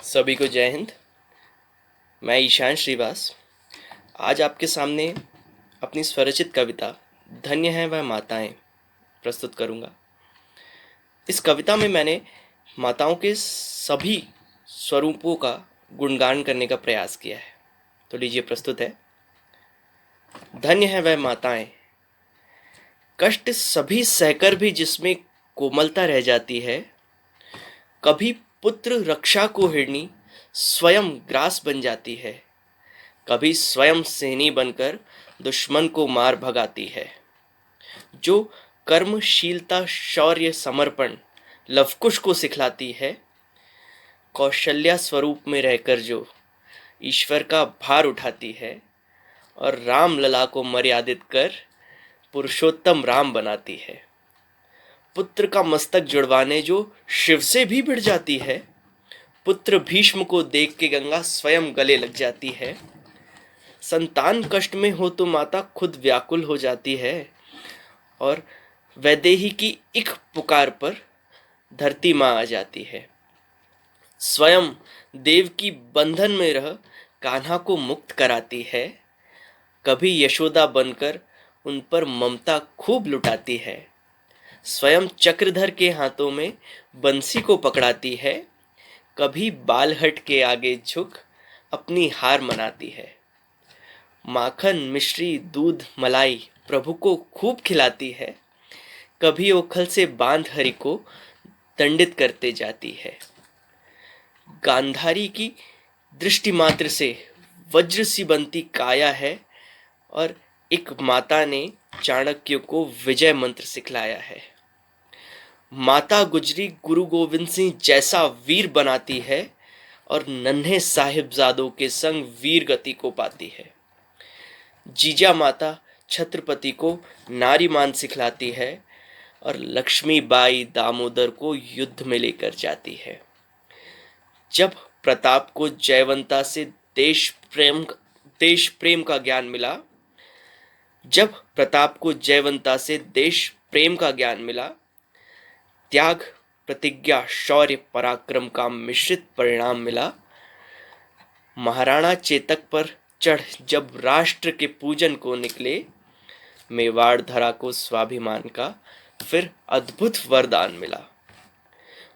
सभी को जय हिंद। मैं ईशान श्रीवास आज आपके सामने अपनी स्वरचित कविता धन्य है वह माताएं प्रस्तुत करूंगा। इस कविता में मैंने माताओं के सभी स्वरूपों का गुणगान करने का प्रयास किया है। तो लीजिए प्रस्तुत है। धन्य है वह माताएं, कष्ट सभी सहकर भी जिसमें कोमलता रह जाती है। कभी पुत्र रक्षा को हिरनी स्वयं ग्रास बन जाती है, कभी स्वयं सेनी बनकर दुश्मन को मार भगाती है। जो कर्मशीलता शौर्य समर्पण लवकुश को सिखलाती है, कौशल्या स्वरूप में रहकर जो ईश्वर का भार उठाती है और राम लला को मर्यादित कर पुरुषोत्तम राम बनाती है। पुत्र का मस्तक जुड़वाने जो शिव से भी भिड़ जाती है, पुत्र भीष्म को देख के गंगा स्वयं गले लग जाती है। संतान कष्ट में हो तो माता खुद व्याकुल हो जाती है और वैदेही की एक पुकार पर धरती माँ आ जाती है। स्वयं देव की बंधन में रह कान्हा को मुक्त कराती है, कभी यशोदा बनकर उन पर ममता खूब लुटाती है। स्वयं चक्रधर के हाथों में बंसी को पकड़ाती है, कभी बालहट के आगे झुक अपनी हार मनाती है। माखन मिश्री दूध मलाई प्रभु को खूब खिलाती है, कभी ओखल से बांध हरि को दंडित करते जाती है। गांधारी की दृष्टि मात्र से वज्र सी बनती काया है और एक माता ने चाणक्य को विजय मंत्र सिखलाया है। माता गुजरी गुरु गोविंद सिंह जैसा वीर बनाती है और नन्हे साहिबजादों के संग वीर गति को पाती है। जीजा माता छत्रपति को नारी मान सिखलाती है और लक्ष्मी बाई दामोदर को युद्ध में लेकर जाती है। जब प्रताप को जयवंता से देश प्रेम का ज्ञान मिला, जब प्रताप को जयवंता से देश प्रेम का ज्ञान मिला, त्याग प्रतिज्ञा शौर्य पराक्रम का मिश्रित परिणाम मिला। महाराणा चेतक पर चढ़ जब राष्ट्र के पूजन को निकले, मेवाड़ धरा को स्वाभिमान का फिर अद्भुत वरदान मिला।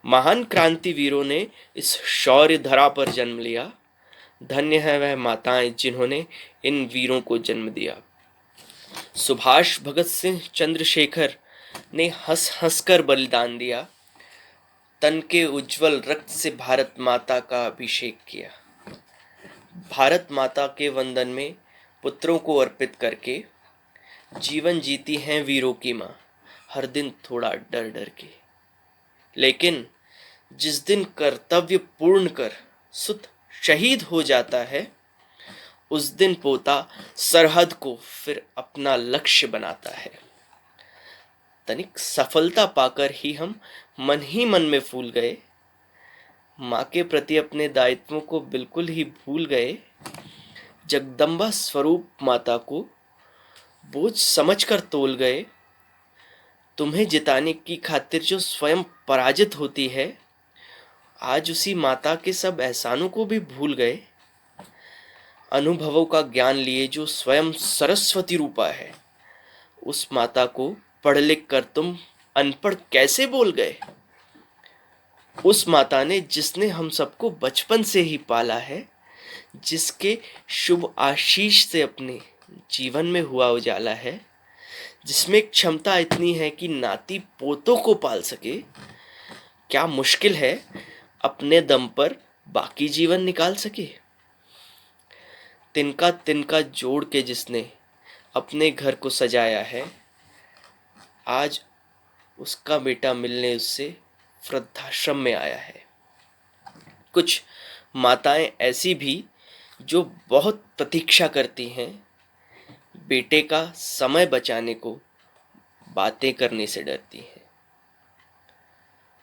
महान क्रांतिवीरों ने इस शौर्य धरा पर जन्म लिया, धन्य है वह माताएं जिन्होंने इन वीरों को जन्म दिया। सुभाष भगत सिंह चंद्रशेखर ने हंस हंस कर बलिदान दिया, तन के उज्जवल रक्त से भारत माता का अभिषेक किया। भारत माता के वंदन में पुत्रों को अर्पित करके जीवन जीती हैं वीरों की माँ, हर दिन थोड़ा डर डर के। लेकिन जिस दिन कर्तव्य पूर्ण कर सुत शहीद हो जाता है, उस दिन पोता सरहद को फिर अपना लक्ष्य बनाता है। तनिक सफलता पाकर ही हम मन ही मन में फूल गए, माँ के प्रति अपने दायित्वों को बिल्कुल ही भूल गए। जगदम्बा स्वरूप माता को बोझ समझकर तोल गए। तुम्हें जिताने की खातिर जो स्वयं पराजित होती है, आज उसी माता के सब एहसानों को भी भूल गए। अनुभवों का ज्ञान लिए जो स्वयं सरस्वती रूपा है, उस माता को पढ़ लिख कर तुम अनपढ़ कैसे बोल गए। उस माता ने जिसने हम सबको बचपन से ही पाला है, जिसके शुभ आशीष से अपने जीवन में हुआ उजाला है, जिसमें क्षमता इतनी है कि नाती पोतों को पाल सके, क्या मुश्किल है अपने दम पर बाकी जीवन निकाल सके। तिनका तिनका जोड़ के जिसने अपने घर को सजाया है, आज उसका बेटा मिलने उससे वृद्धाश्रम में आया है। कुछ माताएं ऐसी भी जो बहुत प्रतीक्षा करती हैं, बेटे का समय बचाने को बातें करने से डरती हैं।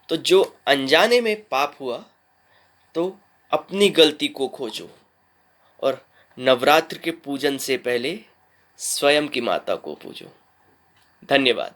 तो जो अनजाने में पाप हुआ तो अपनी गलती को खोजो और नवरात्र के पूजन से पहले स्वयं की माता को पूजो। धन्यवाद।